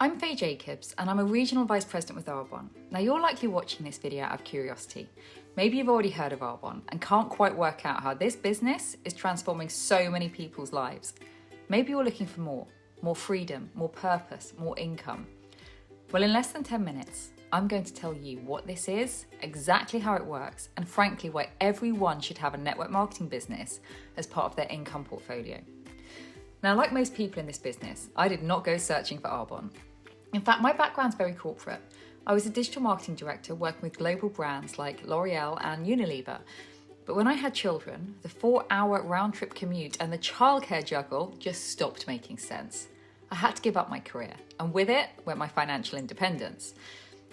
I'm Faye Jacobs and I'm a Regional Vice President with Arbonne. Now you're likely watching this video out of curiosity. Maybe you've already heard of Arbonne and can't quite work out how this business is transforming so many people's lives. Maybe you're looking for more freedom, more purpose, more income. Well, in less than 10 minutes, I'm going to tell you what this is, exactly how it works, and frankly why everyone should have a network marketing business as part of their income portfolio. Now, like most people in this business, I did not go searching for Arbonne. In fact, my background's very corporate. I was a digital marketing director working with global brands like L'Oreal and Unilever. But when I had children, the 4-hour round-trip commute and the childcare juggle just stopped making sense. I had to give up my career, and with it went my financial independence.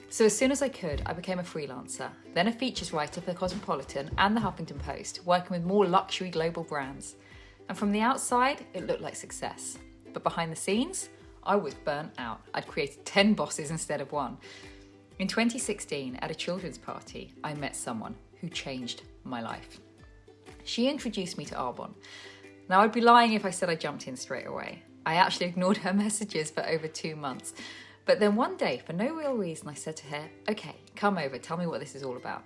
So as soon as I could, I became a freelancer, then a features writer for the Cosmopolitan and the Huffington Post, working with more luxury global brands. And from the outside, it looked like success. But behind the scenes, I was burnt out. I'd created 10 bosses instead of one. In 2016, at a children's party, I met someone who changed my life. She introduced me to Arbonne. Now, I'd be lying if I said I jumped in straight away. I actually ignored her messages for over 2 months. But then one day, for no real reason, I said to her, okay, come over, tell me what this is all about.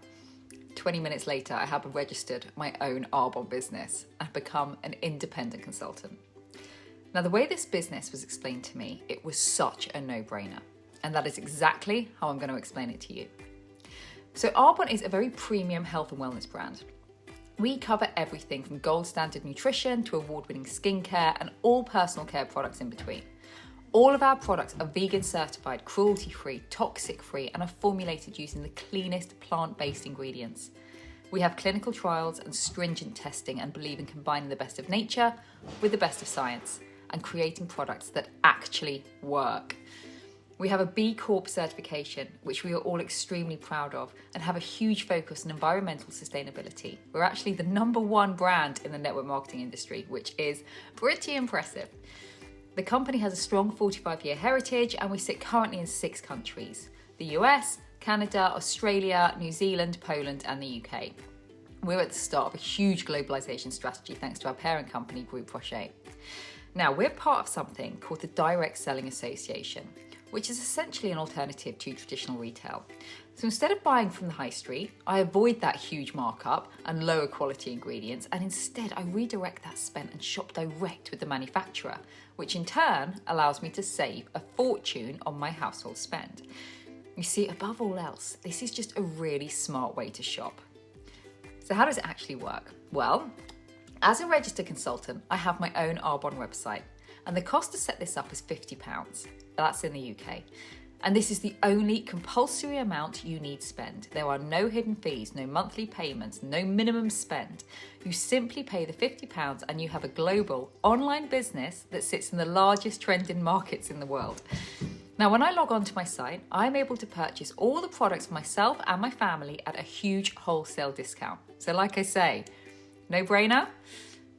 20 minutes later, I had registered my own Arbonne business and become an independent consultant. Now, the way this business was explained to me, it was such a no-brainer. And that is exactly how I'm going to explain it to you. So Arbonne is a very premium health and wellness brand. We cover everything from gold standard nutrition to award-winning skincare and all personal care products in between. All of our products are vegan certified, cruelty-free, toxic-free, and are formulated using the cleanest plant-based ingredients. We have clinical trials and stringent testing and believe in combining the best of nature with the best of science and creating products that actually work. We have a B Corp certification, which we are all extremely proud of, and have a huge focus on environmental sustainability. We're actually the #1 brand in the network marketing industry, which is pretty impressive. The company has a strong 45-year heritage and we sit currently in 6 countries: the US, Canada, Australia, New Zealand, Poland and the UK. We're at the start of a huge globalization strategy thanks to our parent company, Groupe Rocher. Now, we're part of something called the Direct Selling Association, which is essentially an alternative to traditional retail. So instead of buying from the high street, I avoid that huge markup and lower quality ingredients, and instead I redirect that spend and shop direct with the manufacturer, which in turn allows me to save a fortune on my household spend. You see, above all else, this is just a really smart way to shop. So how does it actually work? Well, as a registered consultant, I have my own Arbonne website, and the cost to set this up is £50. That's in the UK. And this is the only compulsory amount you need spend. There are no hidden fees, no monthly payments, no minimum spend. You simply pay the £50 and you have a global online business that sits in the largest trending markets in the world. Now, when I log on to my site, I'm able to purchase all the products for myself and my family at a huge wholesale discount. So like I say, no brainer,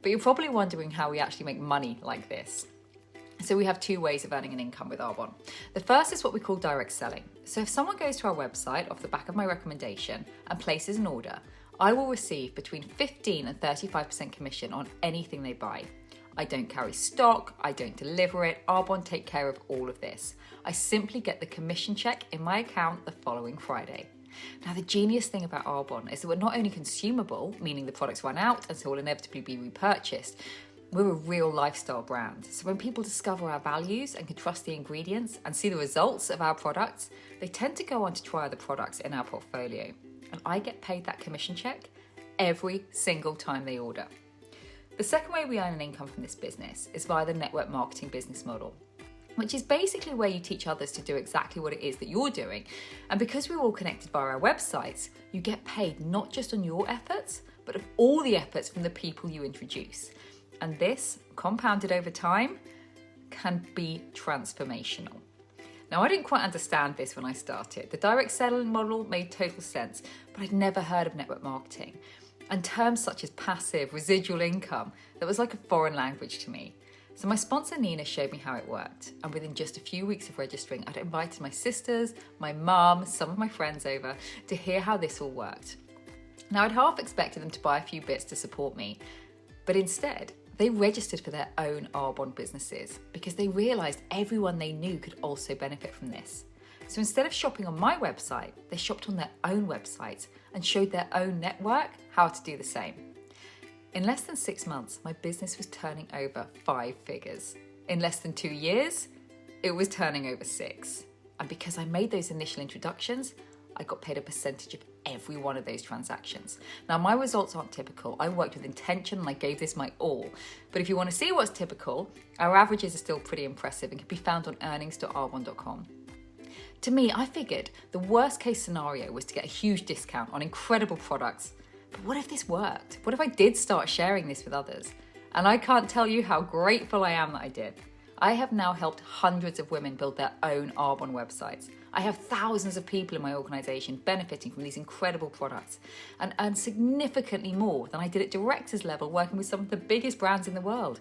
but you're probably wondering how we actually make money like this. So we have 2 ways of earning an income with Arbonne. The first is what we call direct selling. So if someone goes to our website off the back of my recommendation and places an order, I will receive between 15 and 35% commission on anything they buy. I don't carry stock, I don't deliver it, Arbonne take care of all of this. I simply get the commission check in my account the following Friday. Now, the genius thing about Arbonne is that we're not only consumable, meaning the products run out and so will inevitably be repurchased, we're a real lifestyle brand. So when people discover our values and can trust the ingredients and see the results of our products, they tend to go on to try other products in our portfolio. And I get paid that commission check every single time they order. The second way we earn an income from this business is via the network marketing business model, which is basically where you teach others to do exactly what it is that you're doing. And because we're all connected via our websites, you get paid not just on your efforts, but of all the efforts from the people you introduce. And this, compounded over time, can be transformational. Now, I didn't quite understand this when I started. The direct selling model made total sense, but I'd never heard of network marketing. And terms such as passive, residual income, that was like a foreign language to me. So my sponsor Nina showed me how it worked. And within just a few weeks of registering, I'd invited my sisters, my mum, some of my friends over to hear how this all worked. Now, I'd half expected them to buy a few bits to support me, but instead, They registered for their own Arbonne businesses because they realised everyone they knew could also benefit from this. So instead of shopping on my website, they shopped on their own websites and showed their own network how to do the same. In less than 6 months, my business was turning over 5 figures. In less than 2 years, it was turning over 6. And because I made those initial introductions, I got paid a percentage of every one of those transactions. Now, my results aren't typical. I worked with intention and I gave this my all. But if you want to see what's typical, our averages are still pretty impressive and can be found on earnings.arbonne.com. To me, I figured the worst case scenario was to get a huge discount on incredible products. But what if this worked? What if I did start sharing this with others? And I can't tell you how grateful I am that I did. I have now helped hundreds of women build their own Arbonne websites. I have thousands of people in my organisation benefiting from these incredible products and earn significantly more than I did at director's level working with some of the biggest brands in the world.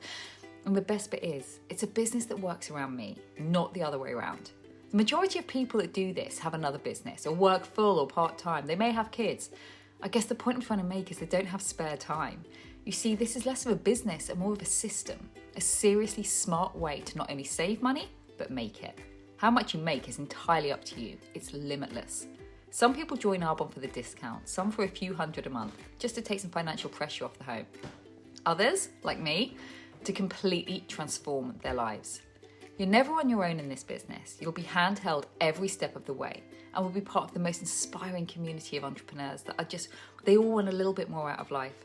And the best bit is, it's a business that works around me, not the other way around. The majority of people that do this have another business or work full or part-time. They may have kids. I guess the point I'm trying to make is they don't have spare time. You see, this is less of a business and more of a system, a seriously smart way to not only save money, but make it. How much you make is entirely up to you. It's limitless. Some people join Arbonne for the discount, some for a few hundred a month, just to take some financial pressure off the home. Others, like me, to completely transform their lives. You're never on your own in this business. You'll be handheld every step of the way and will be part of the most inspiring community of entrepreneurs that they all want a little bit more out of life.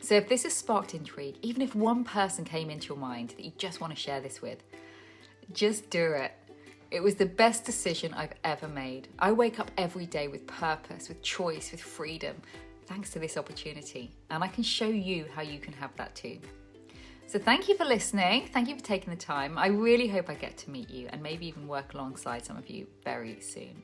So if this has sparked intrigue, even if one person came into your mind that you just want to share this with, just do it. It was the best decision I've ever made. I wake up every day with purpose, with choice, with freedom, thanks to this opportunity. And I can show you how you can have that too. So thank you for listening. Thank you for taking the time. I really hope I get to meet you and maybe even work alongside some of you very soon.